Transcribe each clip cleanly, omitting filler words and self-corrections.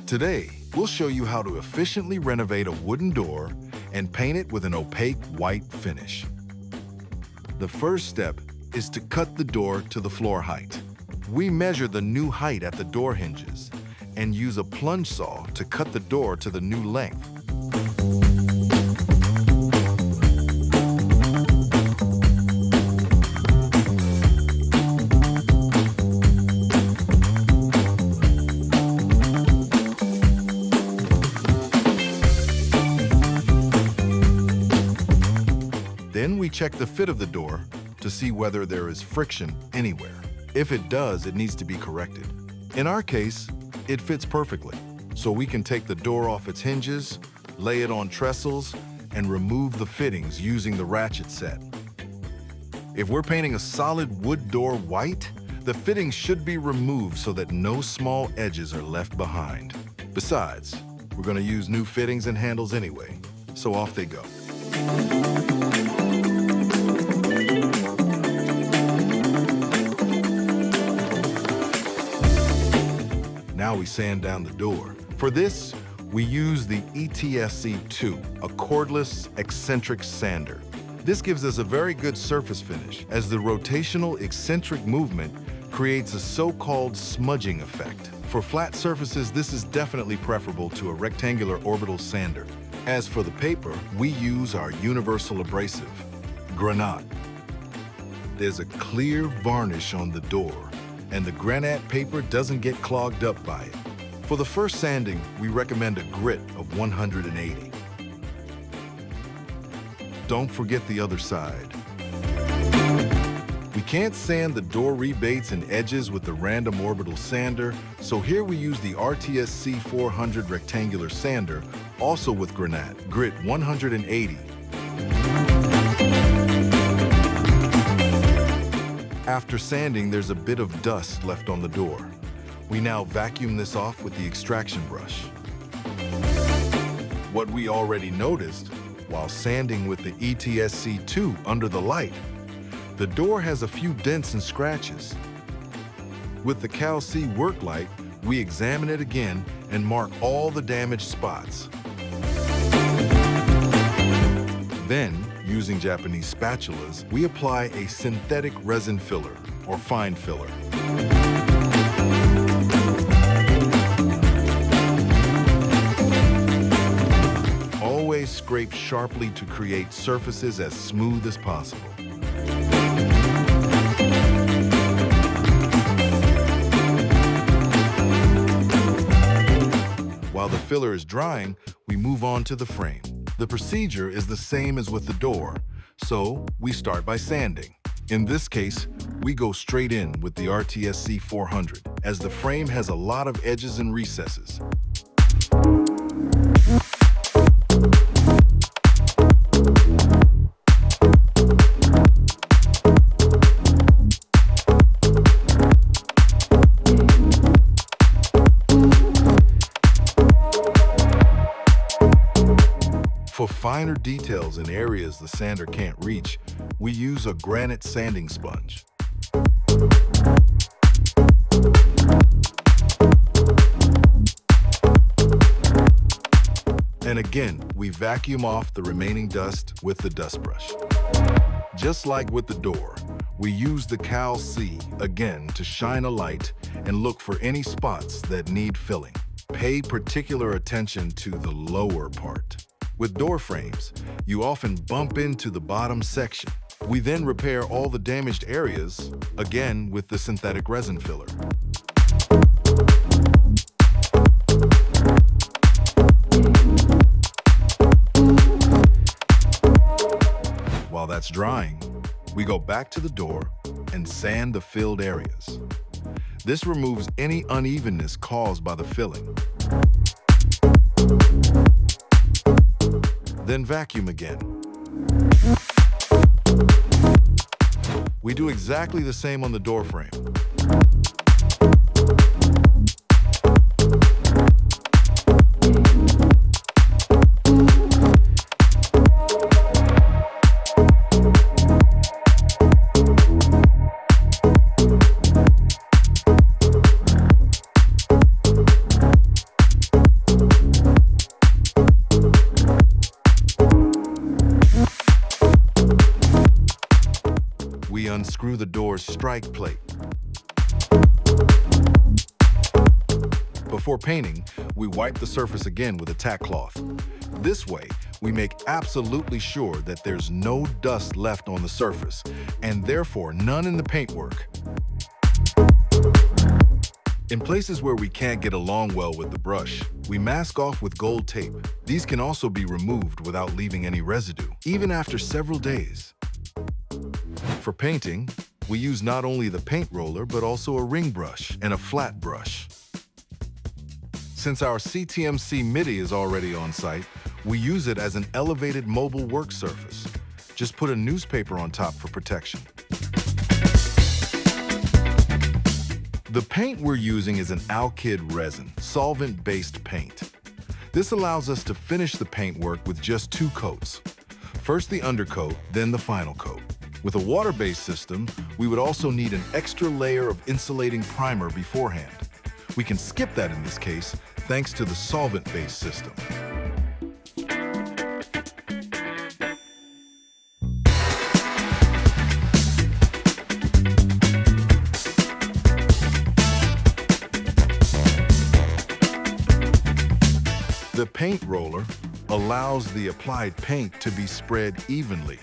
Today, we'll show you how to efficiently renovate a wooden door and paint it with an opaque white finish. The first step is to cut the door to the floor height. We measure the new height at the door hinges and use a plunge saw to cut the door to the new length. Then we check the fit of the door to see whether there is friction anywhere. If it does, it needs to be corrected. In our case, it fits perfectly, so we can take the door off its hinges, lay it on trestles, and remove the fittings using the ratchet set. If we're painting a solid wood door white, the fittings should be removed so that no small edges are left behind. Besides, we're going to use new fittings and handles anyway, so off they go. Now we sand down the door. For this, we use the ETSC2, a cordless eccentric sander. This gives us a very good surface finish, as the rotational eccentric movement creates a so-called smudging effect. For flat surfaces, this is definitely preferable to a rectangular orbital sander. As for the paper, we use our universal abrasive, Granat. There's a clear varnish on the door, and the Granat paper doesn't get clogged up by it. For the first sanding, we recommend a grit of 180. Don't forget the other side. We can't sand the door rebates and edges with the random orbital sander, so here we use the RTSC 400 rectangular sander, also with Granat, grit 180. After sanding, there's a bit of dust left on the door. We now vacuum this off with the extraction brush. What we already noticed, while sanding with the ETSC2 under the light, the door has a few dents and scratches. With the Cal-C work light, we examine it again and mark all the damaged spots. Then, using Japanese spatulas, we apply a synthetic resin filler, or fine filler. Always scrape sharply to create surfaces as smooth as possible. While the filler is drying, we move on to the frame. The procedure is the same as with the door, so we start by sanding. In this case, we go straight in with the RTSC 400, as the frame has a lot of edges and recesses. For finer details in areas the sander can't reach, we use a granite sanding sponge. And again, we vacuum off the remaining dust with the dust brush. Just like with the door, we use the Cal-C again to shine a light and look for any spots that need filling. Pay particular attention to the lower part. With door frames, you often bump into the bottom section. We then repair all the damaged areas, again with the synthetic resin filler. While that's drying, we go back to the door and sand the filled areas. This removes any unevenness caused by the filling. Then vacuum again. We do exactly the same on the door frame. unscrew the door's strike plate. Before painting, we wipe the surface again with a tack cloth. This way, we make absolutely sure that there's no dust left on the surface, and therefore none in the paintwork. In places where we can't get along well with the brush, we mask off with gold tape. These can also be removed without leaving any residue, even after several days. For painting, we use not only the paint roller, but also a ring brush and a flat brush. Since our CTMC MIDI is already on site, we use it as an elevated mobile work surface. Just put a newspaper on top for protection. The paint we're using is an Alkydresin, solvent-based paint. This allows us to finish the paintwork with just 2 coats. First the undercoat, then the final coat. With a water-based system, we would also need an extra layer of insulating primer beforehand. We can skip that in this case, thanks to the solvent-based system. The paint roller allows the applied paint to be spread evenly.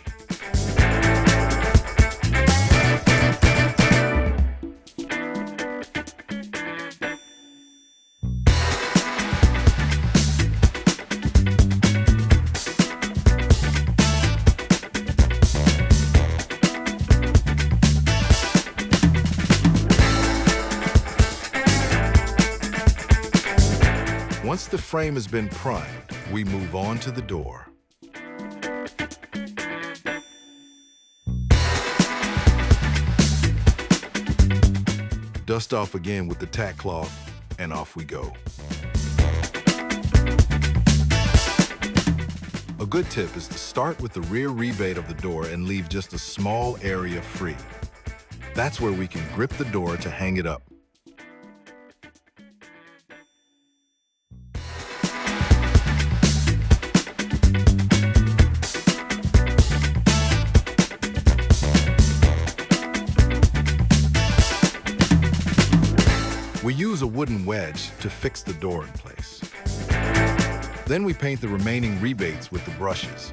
Once the frame has been primed, we move on to the door. Dust off again with the tack cloth, and off we go. A good tip is to start with the rear rebate of the door and leave just a small area free. That's where we can grip the door to hang it up. We use a wooden wedge to fix the door in place. Then we paint the remaining rebates with the brushes.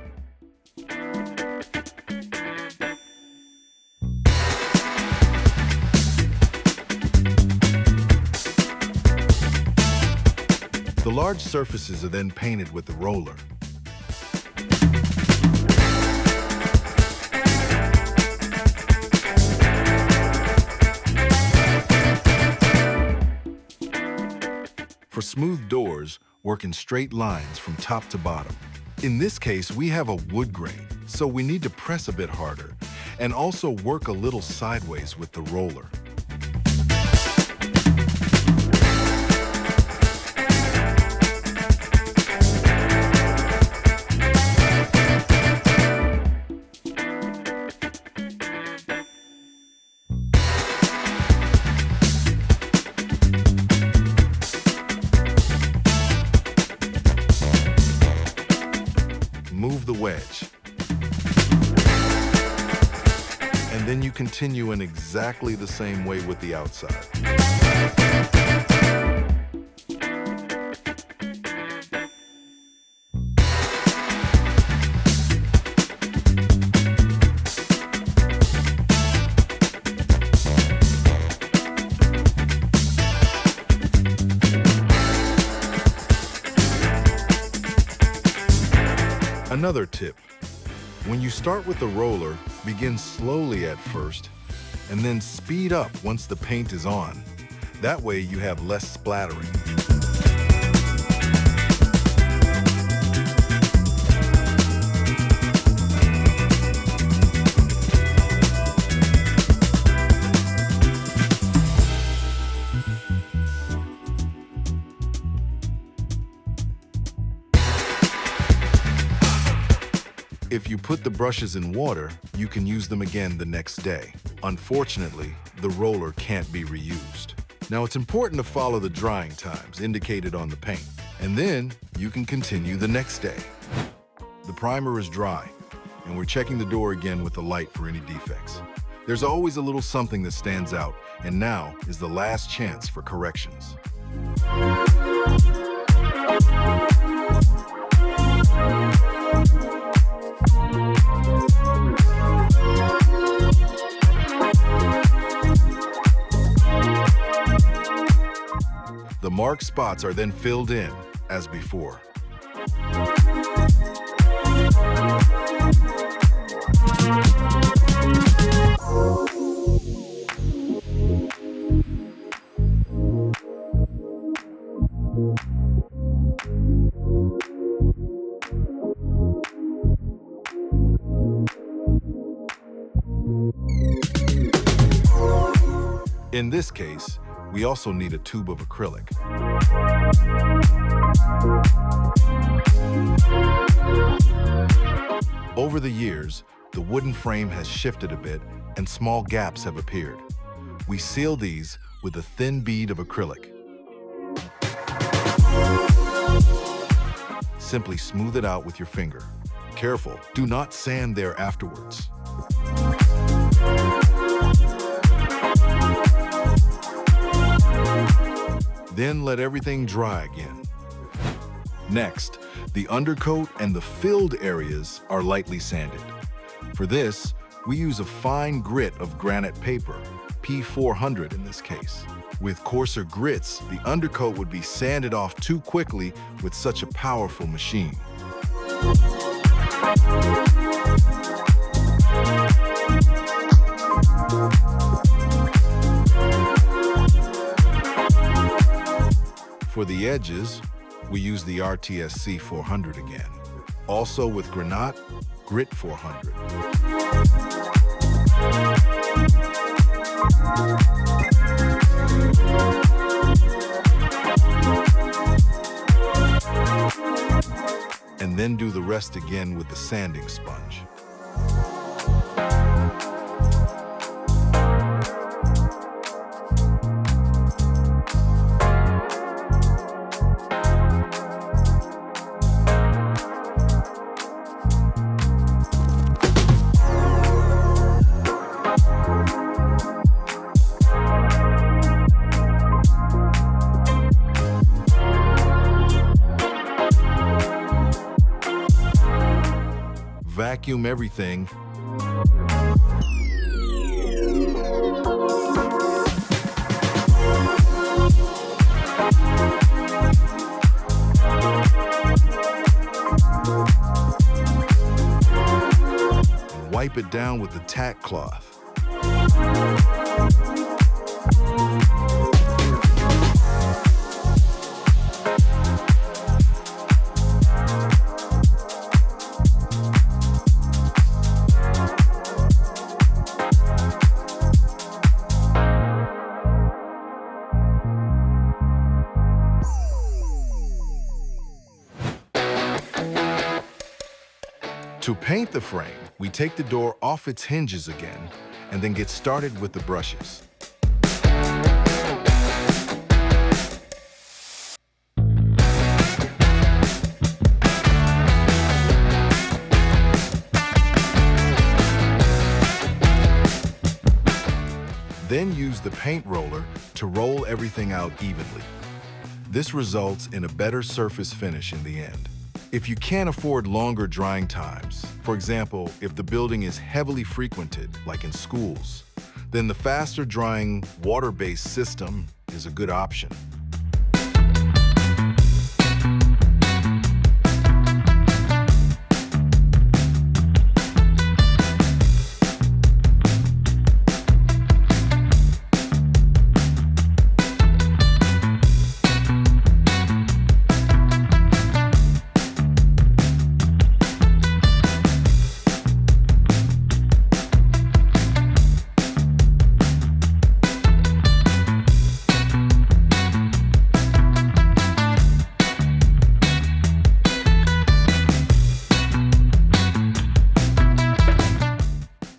The large surfaces are then painted with the roller. For smooth doors, work in straight lines from top to bottom. In this case, we have a wood grain, so we need to press a bit harder and also work a little sideways with the roller. Move the wedge. And then you continue in exactly the same way with the outside. Another tip, when you start with the roller, begin slowly at first, and then speed up once the paint is on. That way you have less splattering. If you put the brushes in water, you can use them again the next day. Unfortunately, the roller can't be reused. Now it's important to follow the drying times indicated on the paint, and then you can continue the next day. The primer is dry, and we're checking the door again with the light for any defects. There's always a little something that stands out, and now is the last chance for corrections. The marked spots are then filled in, as before. In this case, we also need a tube of acrylic. Over the years, the wooden frame has shifted a bit and small gaps have appeared. We seal these with a thin bead of acrylic. Simply smooth it out with your finger. Careful, do not sand there afterwards. Then let everything dry again. Next, the undercoat and the filled areas are lightly sanded. For this, we use a fine grit of granite paper, P400 in this case. With coarser grits, the undercoat would be sanded off too quickly with such a powerful machine. For the edges, we use the RTSC 400 again. Also with Granite, Grit 400. And then do the rest again with the sanding sponge. Vacuum everything. And wipe it down with the tack cloth. To paint the frame, we take the door off its hinges again and then get started with the brushes. Then use the paint roller to roll everything out evenly. This results in a better surface finish in the end. If you can't afford longer drying times, for example, if the building is heavily frequented, like in schools, then the faster drying water-based system is a good option.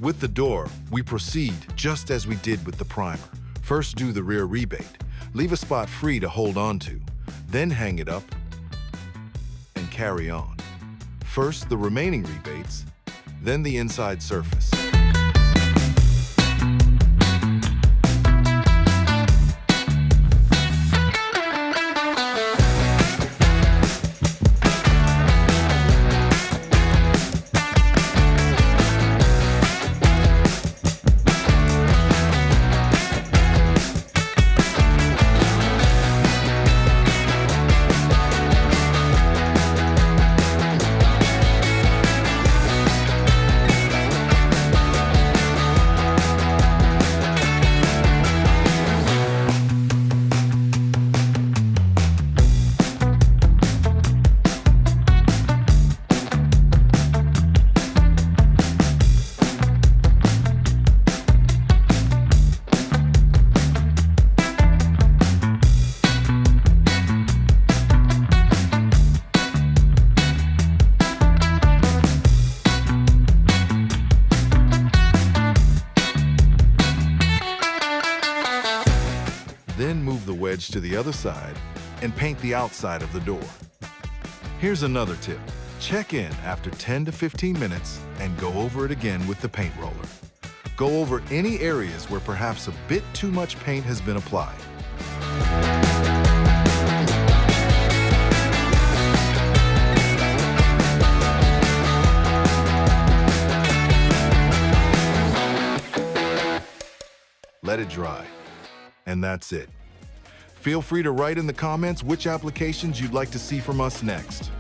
With the door, we proceed just as we did with the primer. First, do the rear rebate. Leave a spot free to hold on to. Then hang it up and carry on. First, the remaining rebates, then the inside surface. to the other side and paint the outside of the door. Here's another tip. Check in after 10 to 15 minutes and go over it again with the paint roller. Go over any areas where perhaps a bit too much paint has been applied. Let it dry. And that's it. Feel free to write in the comments which applications you'd like to see from us next.